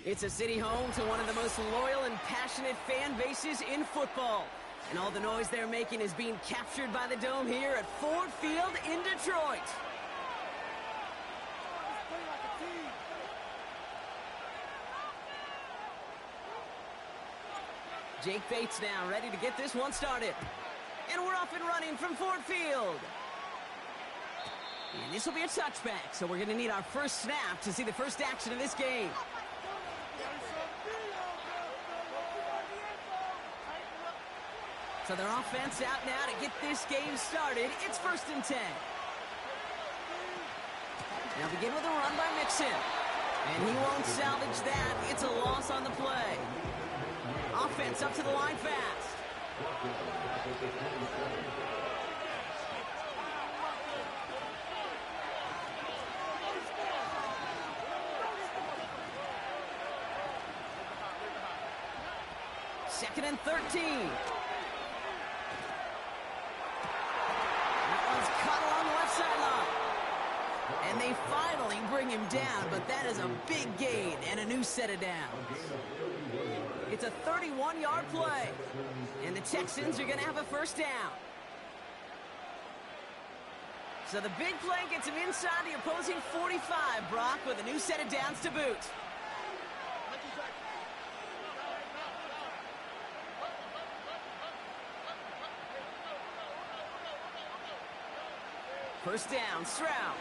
It's a city home to one of the most loyal and passionate fan bases in football. And all the noise they're making is being captured by the Dome here at Ford Field in Detroit. Jake Bates now ready to get this one started. And we're off and running from Ford Field. And this will be a touchback, so we're going to need our first snap to see the first action of this game. So their offense out now to get this game started. It's 1st and 10. Now begin with a run by Mixon. And he won't salvage that. It's a loss on the play. Offense up to the line fast. Second and 13. That one's caught along the left sideline. And they finally bring him down, but that is a big gain and a new set of downs. It's a 31-yard play. And the Texans are going to have a first down. So the big play gets him inside the opposing 45, Brock, with a new set of downs to boot. First down, Stroud.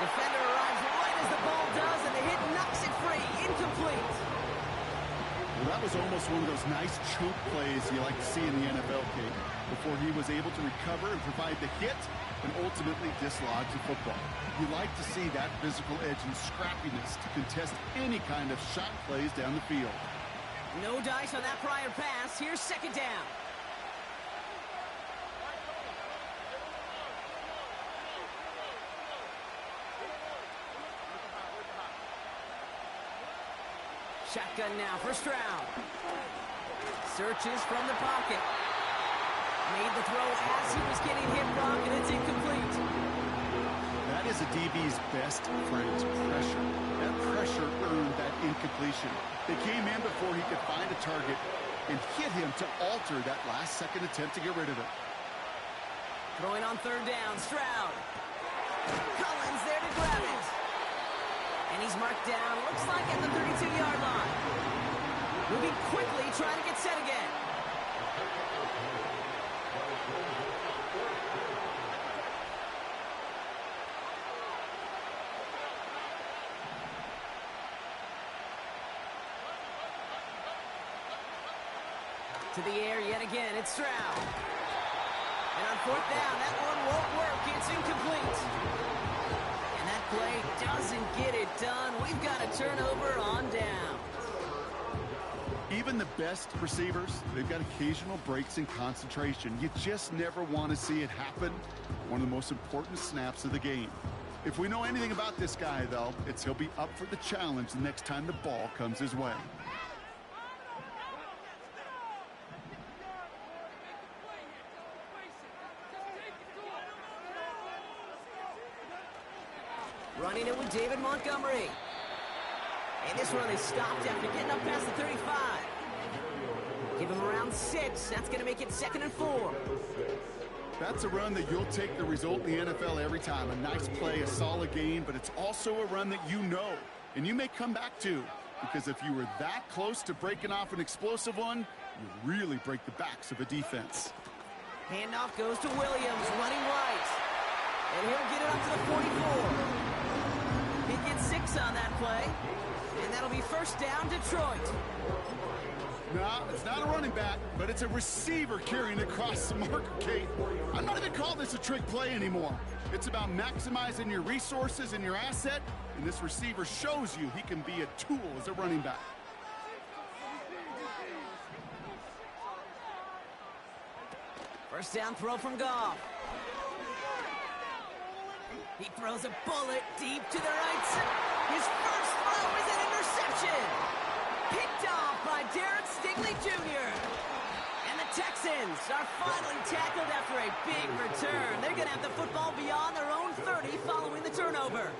Defender arrives right as the ball does, and the hit knocks it free. Incomplete. Well, that was almost one of those nice choke plays you like to see in the NFL, Kate, before he was able to recover and provide the hit and ultimately dislodge the football. You like to see that physical edge and scrappiness to contest any kind of shot plays down the field. No dice on that prior pass. Here's second down. Shotgun now for Stroud. Searches from the pocket. Made the throw as he was getting hit, Brock, and it's incomplete. That is a DB's best friend, pressure. That pressure earned that incompletion. They came in before he could find a target and hit him to alter that last-second attempt to get rid of it. Throwing on third down, Stroud. Collins there to grab it. And he's marked down, looks like at the 32-yard line. Moving quickly, trying to get set again. To the air yet again, it's Stroud. And on fourth down, that one won't work. It's incomplete. And that play doesn't get it done. We've got a turnover on down. Even the best receivers, they've got occasional breaks in concentration. You just never want to see it happen. One of the most important snaps of the game. If we know anything about this guy, though, it's he'll be up for the challenge the next time the ball comes his way. Running it with David Montgomery. And this run is stopped after getting up past the 35. Give him around 6. That's going to make it 2nd and 4. That's a run that you'll take the result in the NFL every time. A nice play, a solid gain, but it's also a run that you know, and you may come back to. Because if you were that close to breaking off an explosive one, you really break the backs of a defense. Handoff goes to Williams, running right. And he'll get it up to the 44. He gets 6 on that play. And that'll be first down, Detroit. No, it's not a running back, but it's a receiver carrying across the marker, Kate. I'm not even calling this a trick play anymore. It's about maximizing your resources and your asset, and this receiver shows you he can be a tool as a running back. First down throw from Goff. He throws a bullet deep to the right side. His first throw is an interception. Picked off by Derek Stingley Jr. And the Texans are finally tackled after a big return. They're going to have the football beyond their own 30 following the turnover.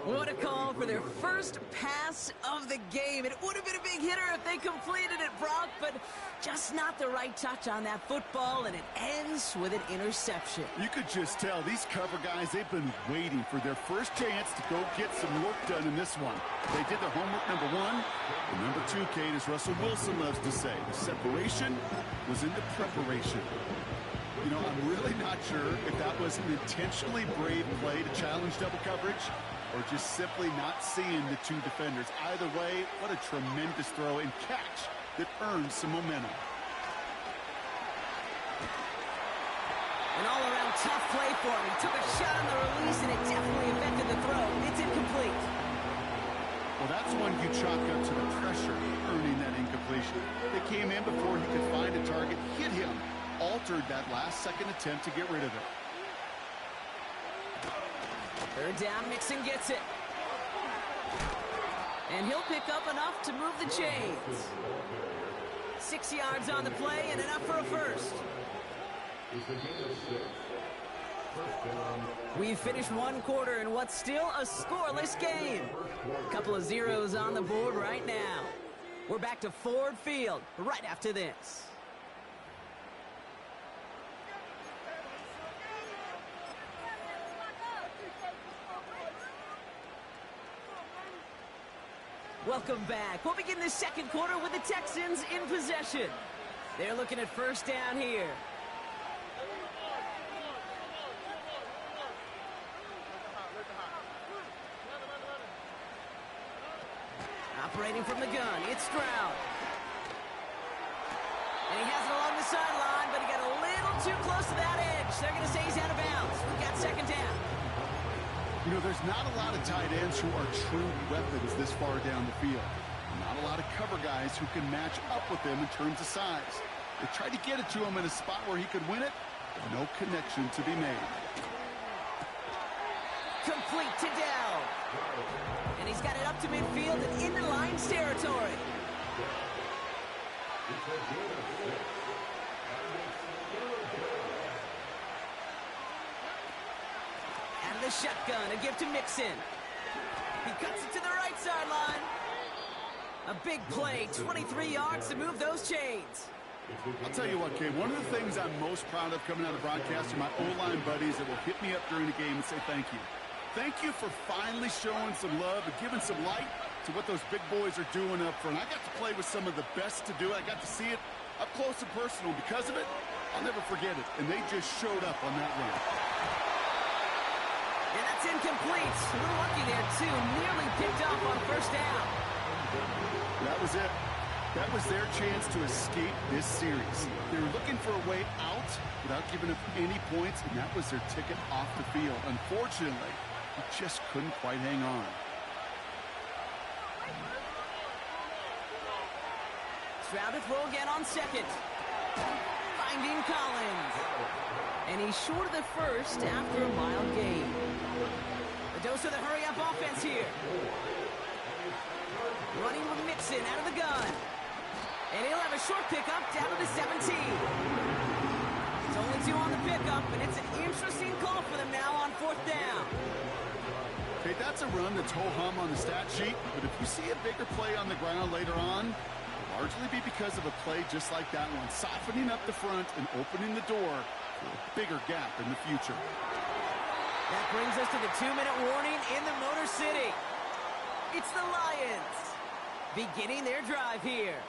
What a call for their first pass of the game. It would have been a big hitter if they completed it, Brock, but just not the right touch on that football, and it ends with an interception. You could just tell these cover guys, they've been waiting for their first chance to go get some work done in this one. They did their homework, number one. And number two, Kate, as Russell Wilson loves to say, the separation was in the preparation. You know, I'm really not sure if that was an intentionally brave play to challenge double coverage or just simply not seeing the two defenders. Either way, what a tremendous throw and catch that earned some momentum. An all-around tough play for him. He took a shot on the release, and it definitely affected the throw. It's incomplete. Well, that's one you chalk up to the pressure, earning that incompletion. They came in before he could find a target, hit him, altered that last-second attempt to get rid of it. Third down, Mixon gets it. And he'll pick up enough to move the chains. 6 yards on the play and enough for a first. We've finished one quarter in what's still a scoreless game. A couple of zeros on the board right now. We're back to Ford Field right after this. Welcome back. We'll begin the second quarter with the Texans in possession. They're looking at first down here. Operating from the gun, it's Stroud. And he has it along the sideline, but he got a little too close to that edge. They're going to say he's out of bounds. We got second down. You know, there's not a lot of tight ends who are true weapons this far down the field. Not a lot of cover guys who can match up with them in terms of size. They tried to get it to him in a spot where he could win it. No connection to be made. Complete to Dell. And he's got it up to midfield and into Lions territory. Out of the shotgun, a give to Mixon. He cuts it to the right sideline. A big play, 23 yards to move those chains. I'll tell you what, Kay, one of the things I'm most proud of coming out of the broadcast are my O-line buddies that will hit me up during the game and say thank you. Thank you for finally showing some love and giving some light to what those big boys are doing up front. I got to play with some of the best to do it. I got to see it up close and personal. Because of it, I'll never forget it. And they just showed up on that run. And that's incomplete. A little lucky there, too. Nearly picked off on first down. That was it. That was their chance to escape this series. They were looking for a way out without giving up any points, and that was their ticket off the field. Unfortunately, he just couldn't quite hang on. Stroud to throw again on second. Finding Collins. And he's short of the first after a mild gain. The dose of the hurry-up offense here. Running with Mixon out of the gun. And he'll have a short pickup down to the 17. It's only 2 on the pickup, and it's an interesting call for them now on fourth down. Okay, that's a run that's ho-hum on the stat sheet, but if you see a bigger play on the ground later on, it'll largely be because of a play just like that one, softening up the front and opening the door for a bigger gap in the future. That brings us to the 2-minute warning in the Motor City. It's the Lions beginning their drive here.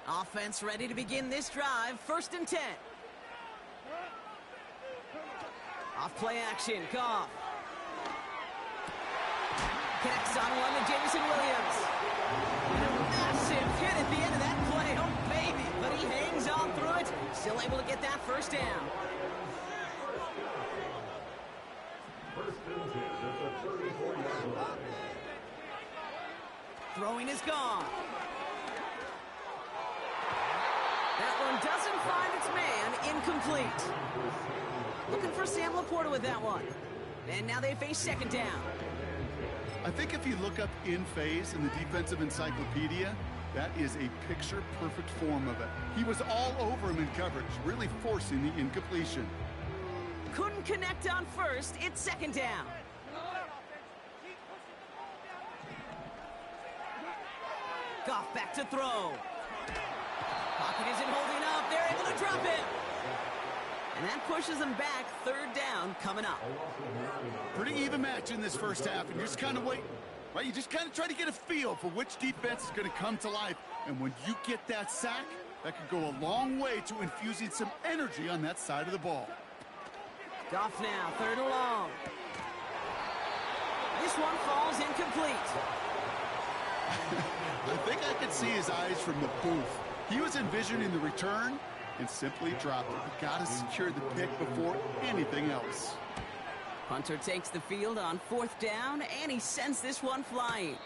Offense ready to begin this drive. 1st and 10. Off play action. Goff. Connects on one to Jameson Williams. And a massive hit at the end of that play. Oh, baby. But he hangs on through it. Still able to get that first down. Throwing is gone. That one doesn't find its man. Incomplete. Looking for Sam Laporta with that one. And now they face 2nd down. I think if you look up in phase in the defensive encyclopedia, That is a picture-perfect form of it. He was all over him in coverage, really forcing the incompletion. Couldn't connect on first. It's second down. Goff back to throw. Pocket isn't holding up. They're able to drop it. And that pushes them back. Third down coming up. Pretty even match in this first half, and you're just kind of waiting. Right, you just kind of try to get a feel for which defense is going to come to life. And when you get that sack, that could go a long way to infusing some energy on that side of the ball. Goff now, third and long. This one falls incomplete. I think I could see his eyes from the booth. He was envisioning the return and simply dropped it. You got to secure the pick before anything else. Hunter takes the field on fourth down, and he sends this one flying.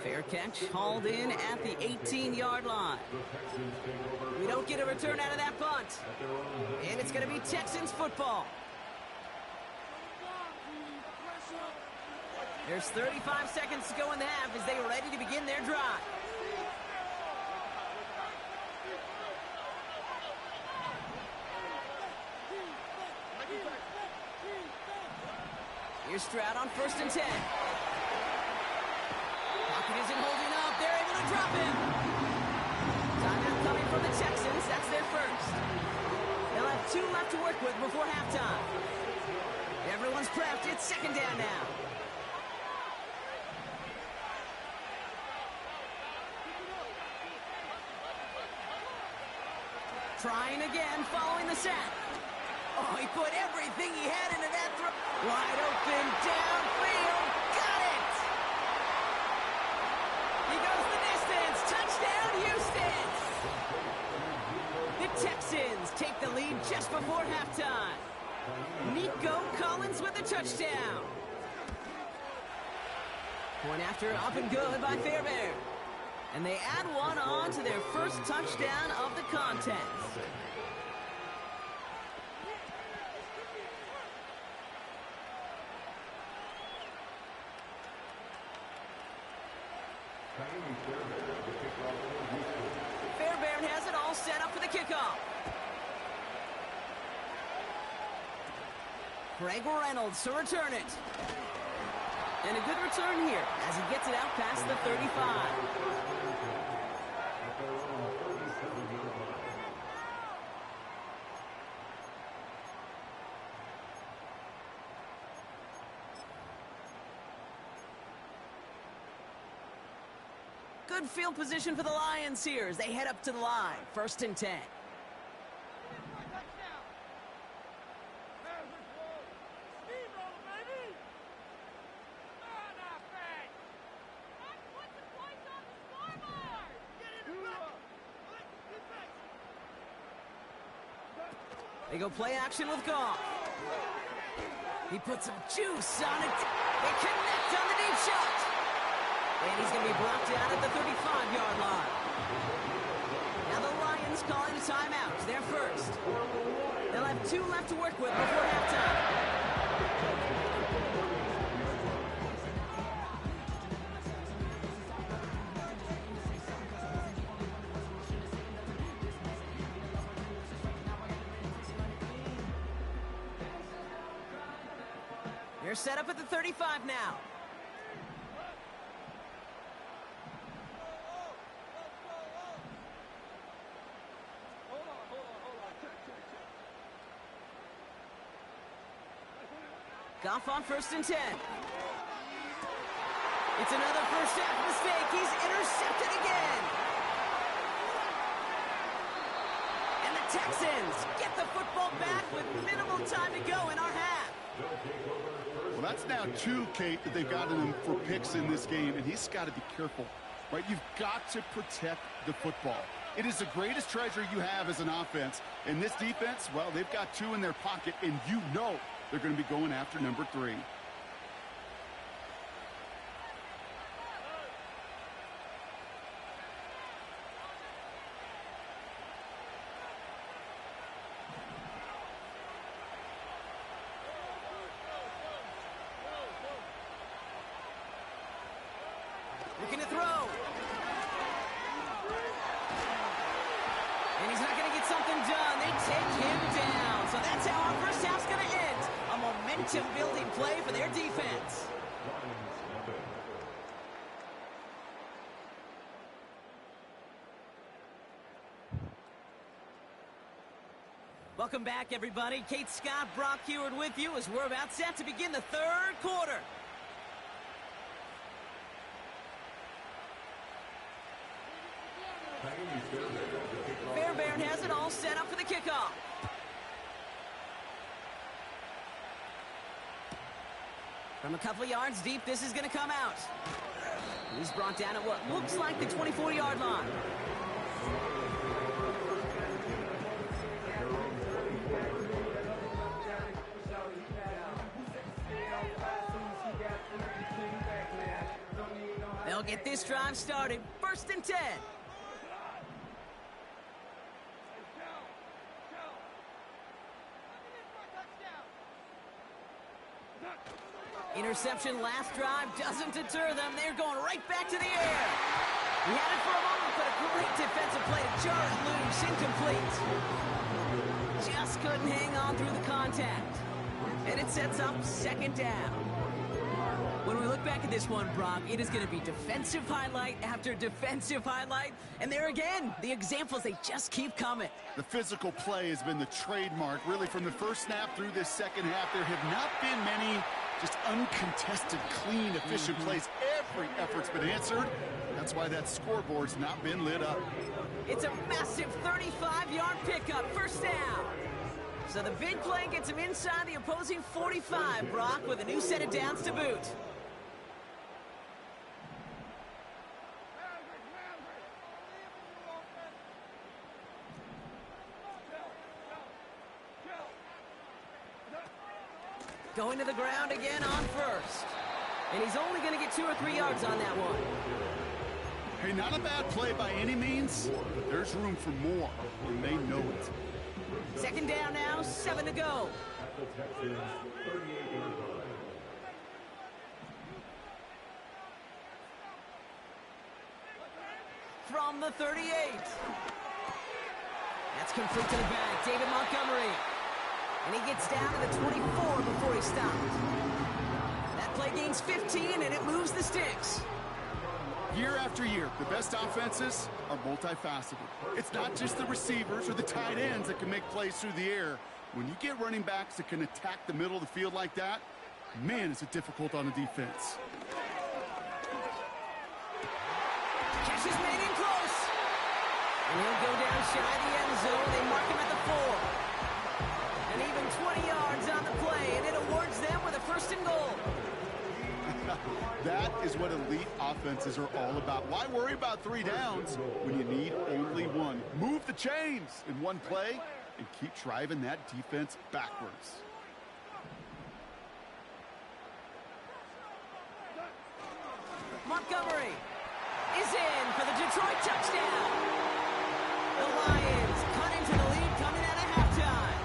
Fair catch, hauled in at the 18-yard line. We don't get a return out of that punt. And it's going to be Texans football. There's 35 seconds to go in the half as they are ready to begin their drive. Here's Stroud on 1st and 10. Pocket isn't holding up. They're able to drop him. Timeout coming from the Texans. That's their first. They'll have 2 left to work with before halftime. Everyone's prepped. It's second down now. Trying again following the sack. Oh, he put everything he had into that throw. Wide open, downfield, got it! He goes the distance, touchdown Houston! The Texans take the lead just before halftime. Nico Collins with the touchdown. Point after up and good by Fairbairn. And they add one on to their first touchdown of the contest. Fairbairn has it all set up for the kickoff. Greg Reynolds to return it. And a good return here as he gets it out past the 35. Good field position for the Lions here as they head up to the line. 1st and 10. They go play action with Goff. He puts some juice on it. They connect on the deep shot. And he's going to be blocked out at the 35-yard line. Now the Lions calling a timeout. They're first. They'll have 2 left to work with before halftime. They're set up at the 35 now. Goff on 1st and 10. It's another first half mistake. He's intercepted again. And the Texans get the football back with minimal time to go in our half. Well, that's now 2, Kate, that they've gotten him for picks in this game, and he's got to be careful, right? You've got to protect the football. It is the greatest treasure you have as an offense. And this defense, well, they've got 2 in their pocket, and you know they're going to be going after number 3. Looking to throw. get something done. They take him down. So that's how our first half's going to end. A momentum-building play for their defense. Welcome back, everybody. Kate Scott, Brock Heward with you as we're about set to begin the third quarter. Fairbairn has it all set up for the kickoff. From a couple of yards deep, this is going to come out. He's brought down at what looks like the 24-yard line. They'll get this drive started. 1st and 10. Interception last drive doesn't deter them. They're going right back to the air. He had it for a moment, but a great defensive play to jar it loose. Incomplete. Just couldn't hang on through the contact. And it sets up 2nd down. When we look back at this one, Brock, it is going to be defensive highlight after defensive highlight. And there again, the examples, they just keep coming. The physical play has been the trademark. Really, from the first snap through this second half, there have not been many just uncontested, clean, efficient plays. Every effort's been answered. That's why that scoreboard's not been lit up. It's a massive 35-yard pickup, 1st down. So the big play gets him inside the opposing 45, Brock, with a new set of downs to boot. Going to the ground again on 1st. And he's only going to get 2 or 3 yards on that one. Hey, not a bad play by any means, but there's room for more, and they know it. 2nd down now, 7 to go. From the 38. That's complete to the back, David Montgomery. And he gets down to the 24 before he stopped. That play gains 15, and it moves the sticks. Year after year, the best offenses are multifaceted. It's not just the receivers or the tight ends that can make plays through the air. When you get running backs that can attack the middle of the field like that, man, is it difficult on the defense. Catch is made in close. And he'll go down shy of the end zone. They mark him at the 4. And even 20 yards on the play, and it awards them with a 1st and goal. That is what elite offenses are all about. Why worry about 3 downs when you need only 1? Move the chains in one play and keep driving that defense backwards. Montgomery is in for the Detroit touchdown. The Lions cut into the lead coming out of halftime.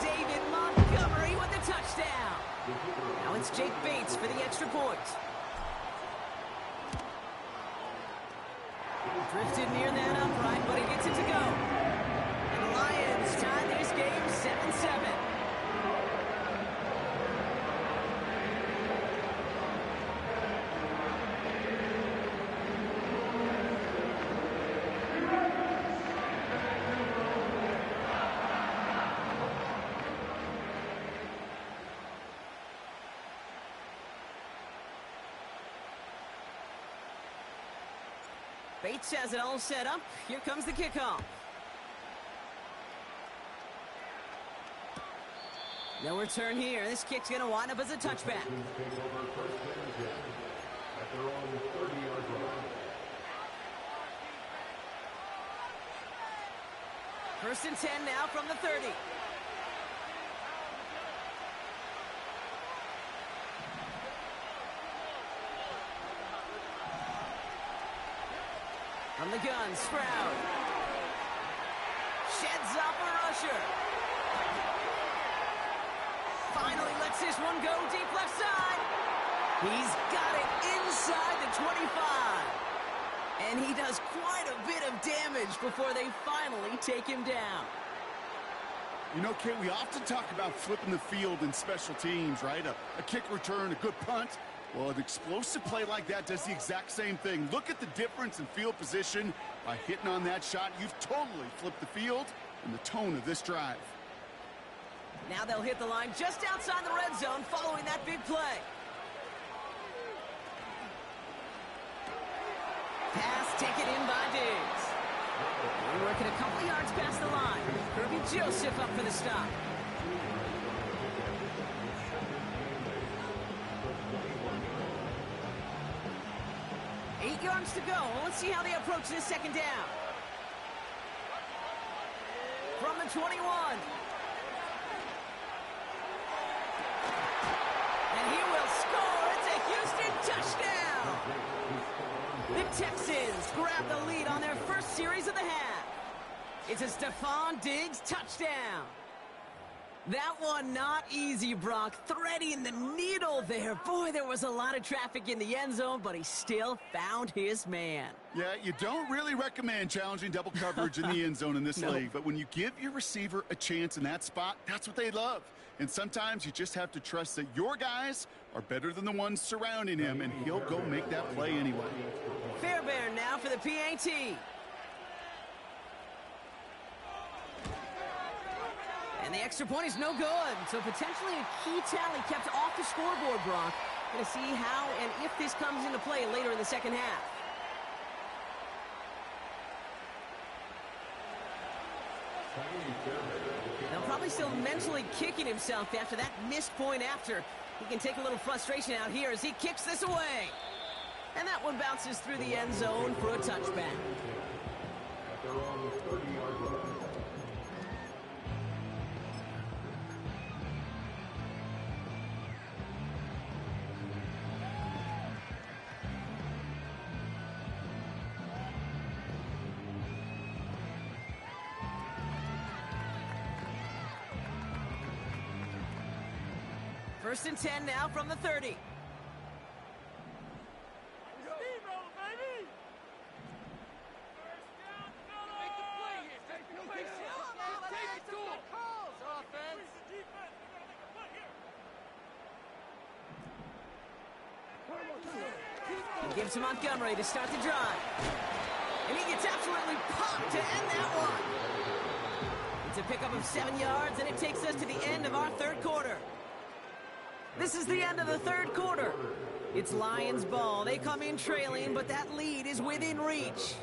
David Montgomery with the touchdown. Now it's Jake Bates for the extra point. Drifted near that upright, but he gets it to go. And the Lions tie this game 7-7. Bates has it all set up. Here comes the kickoff. No return here. This kick's going to wind up as a touchback. First and 10 now from the 30. From the gun, Stroud. Sheds off a rusher. Finally lets this one go deep left side. He's got it inside the 25. And he does quite a bit of damage before they finally take him down. You know, Kate, we often talk about flipping the field in special teams, right? A kick return, a good punt. Well, an explosive play like that does the exact same thing. Look at the difference in field position. By hitting on that shot, you've totally flipped the field and the tone of this drive. Now they'll hit the line just outside the red zone following that big play. Pass taken in by Diggs. We're working a couple yards past the line. Kirby Joseph up for the stop. Eight yards to go. Let's see how they approach this second down. From the 21. And he will score. It's a Houston touchdown. The Texans grab the lead on their first series of the half. It's a Stephon Diggs touchdown. That one not easy, Brock. Threading the needle there. Boy, there was a lot of traffic in the end zone, but he still found his man. Yeah, you don't really recommend challenging double coverage in the end zone in this league, but when you give your receiver a chance in that spot, that's what they love. And sometimes you just have to trust that your guys are better than the ones surrounding him, and he'll go make that play anyway. Fairbairn now for the PAT. And the extra point is no good. So potentially a key tally kept off the scoreboard, Brock. Going to see how and if this comes into play later in the second half. Now probably still mentally kicking himself after that missed point after. He can take a little frustration out here as he kicks this away. And that one bounces through the end zone for a touchback. First and 10 now from the 30. He gives to Montgomery to start the drive. And he gets absolutely popped to end that one. It's a pickup of 7 yards, and it takes us to the end of our third quarter. This is the end of the third quarter. It's Lions ball. They come in trailing, but that lead is within reach.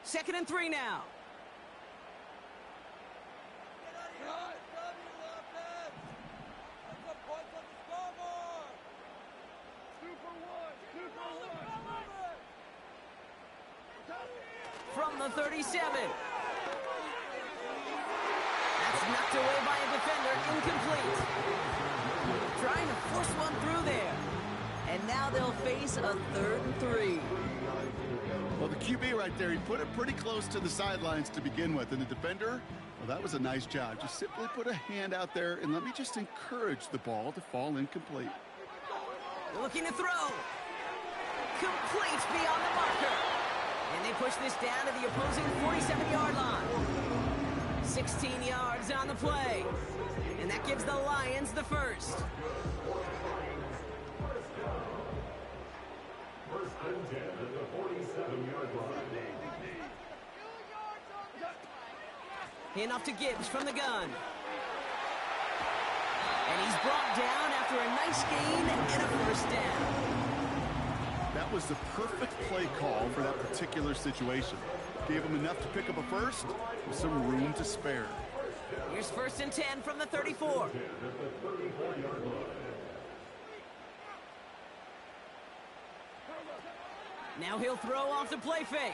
Second and 3 now. From the 37. That's knocked away by a defender, incomplete. Trying to force one through there. And now they'll face a 3rd and 3. Well, the QB right there, he put it pretty close to the sidelines to begin with. And the defender, well, that was a nice job. Just simply put a hand out there and let me just encourage the ball to fall incomplete. Looking to throw. Complete beyond the marker. And they push this down to the opposing 47-yard line. 16 yards on the play. And that gives the Lions the first. First and 10 at the 47-yard line. Hand off to Gibbs from the gun. And he's brought down after a nice gain and a first down. That was the perfect play call for that particular situation. Gave him enough to pick up a first with some room to spare. Here's first and 10 from the 34. Now he'll throw off the play fake.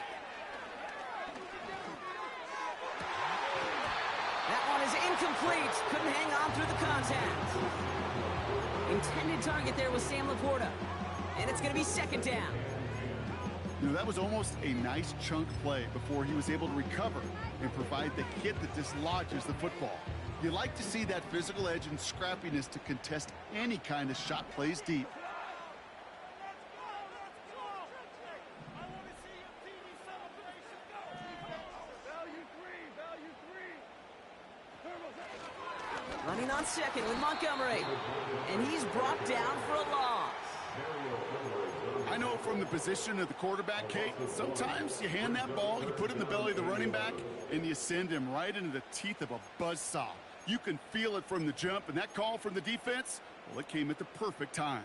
That one is incomplete. Couldn't hang on through the contact. Intended target there was Sam Laporta. And it's going to be second down. That was almost a nice chunk play before he was able to recover and provide the hit that dislodges the football. You like to see that physical edge and scrappiness to contest any kind of shot plays deep. Running on second with Montgomery. And he's brought down for a loss. I know from the position of the quarterback, Kate, sometimes you hand that ball, you put it in the belly of the running back, and you send him right into the teeth of a buzzsaw. You can feel it from the jump, and that call from the defense, well, it came at the perfect time.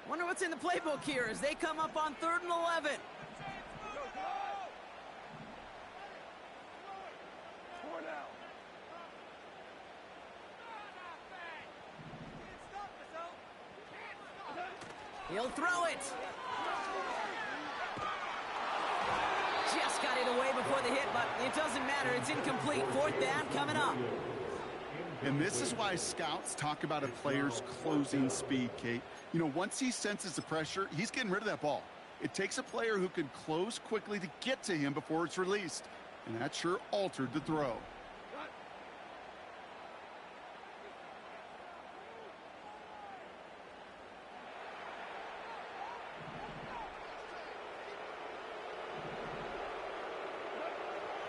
Wonder what's in the playbook here as they come up on 3rd and 11. He'll throw it. Just got it away before the hit, but it doesn't matter. It's incomplete. 4th down coming up. And this is why scouts talk about a player's closing speed, Kate. Once he senses the pressure, he's getting rid of that ball. It takes a player who can close quickly to get to him before it's released. And that sure altered the throw.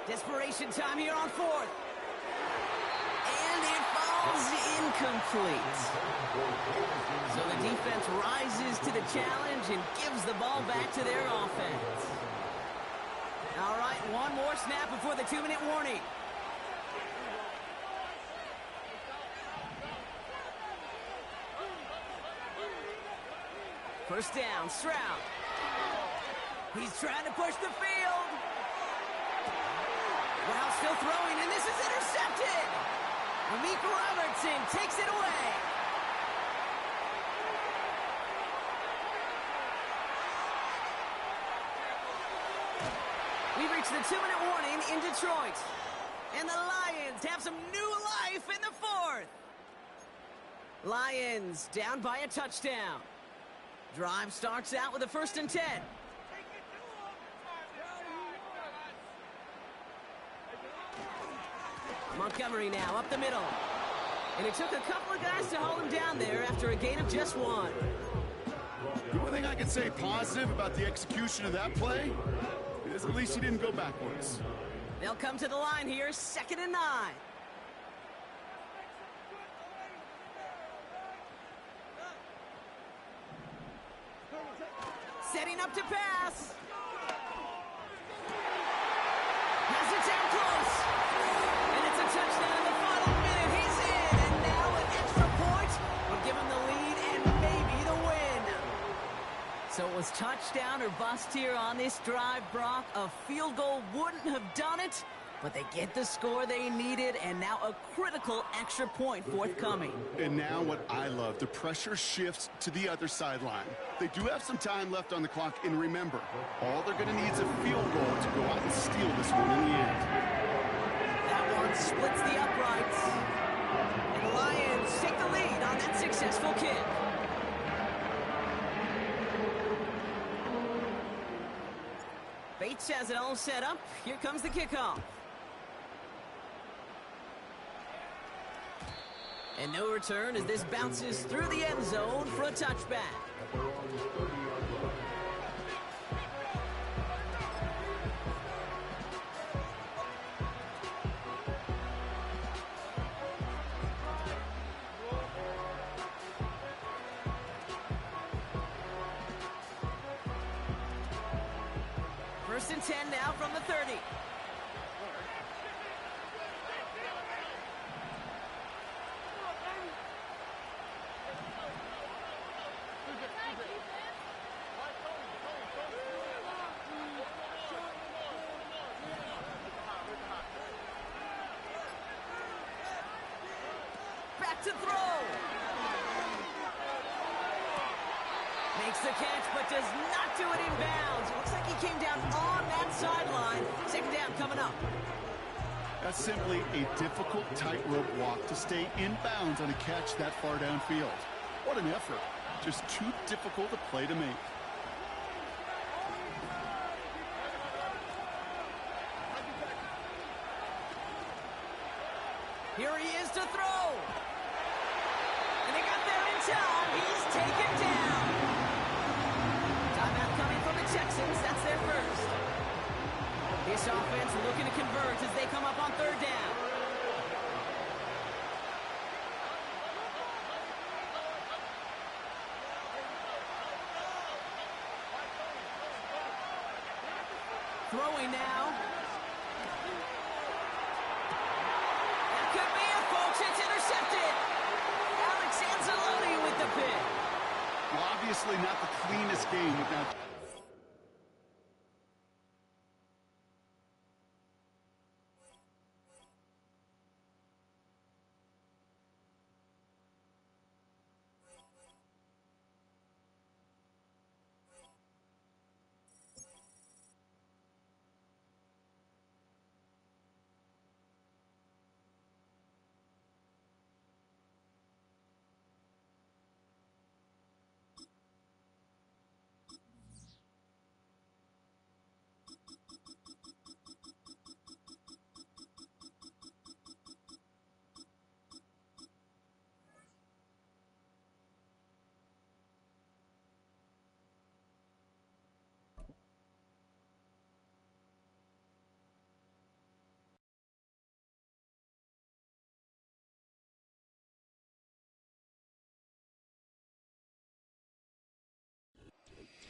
Desperation time here on 4th. And it falls incomplete. So the defense rises to the challenge and gives the ball back to their offense. All right, one more snap before the 2-minute warning. First down, Stroud. He's trying to push the field. Brown still throwing, and this is intercepted. Amik Robertson takes it away. We reach the 2-minute warning in Detroit. And the Lions have some new life in the 4th. Lions down by a touchdown. Drive starts out with a 1st and 10. Montgomery now up the middle. And it took a couple of guys to hold him down there after a gain of just 1. The only thing I can say positive about the execution of that play is at least he didn't go backwards. They'll come to the line here, 2nd and 9. Setting up to pass. Has it down close. And it's a touchdown in the final minute. He's in. And now an extra point will give him the lead and maybe the win. So it was touchdown or bust here on this drive, Brock. A field goal wouldn't have done it, but they get the score they needed, and now a critical extra point forthcoming. And now what I love, the pressure shifts to the other sideline. They do have some time left on the clock, and remember, all they're going to need is a field goal to go out and steal this one in the end. That one splits the uprights. And the Lions take the lead on that successful kick. Bates has it all set up. Here comes the kickoff. And no return as this bounces through the end zone for a touchback. First and 10 now from the 30. Back to throw. Makes the catch, but does not do it in bounds. It looks like he came down on that sideline. 2nd down coming up. That's simply a difficult tightrope walk to stay in bounds on a catch that far downfield. What an effort. Just too difficult a play to make. goes to throw. And they got there in time. He's taken down. Timeout coming from the Texans. That's their first. This offense looking to convert as they come up on third down. Throwing now. That could be it, folks. It's intercepted. Alex Anzalone with the pick. Well, obviously not the cleanest game without...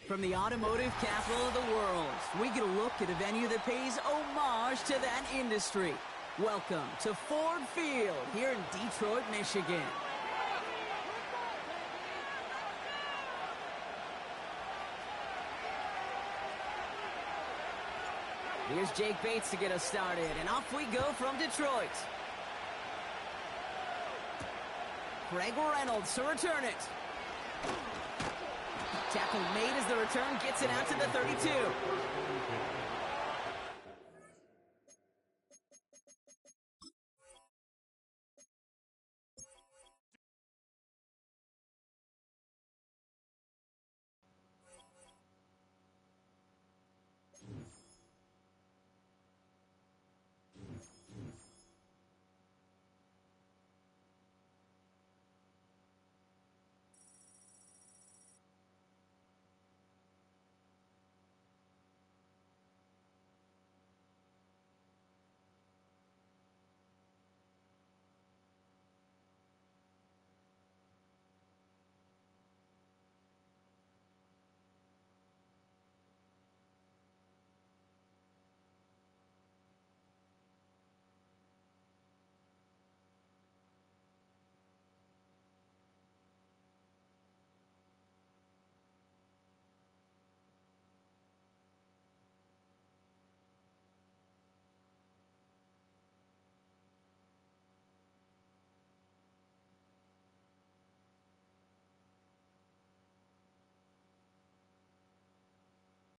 From the automotive capital of the world, we get a look at a venue that pays homage to that industry. Welcome to Ford Field here in Detroit, Michigan. Here's Jake Bates to get us started, and off we go from Detroit. Craig Reynolds to return it. Tackle made as the return gets it out to the 32.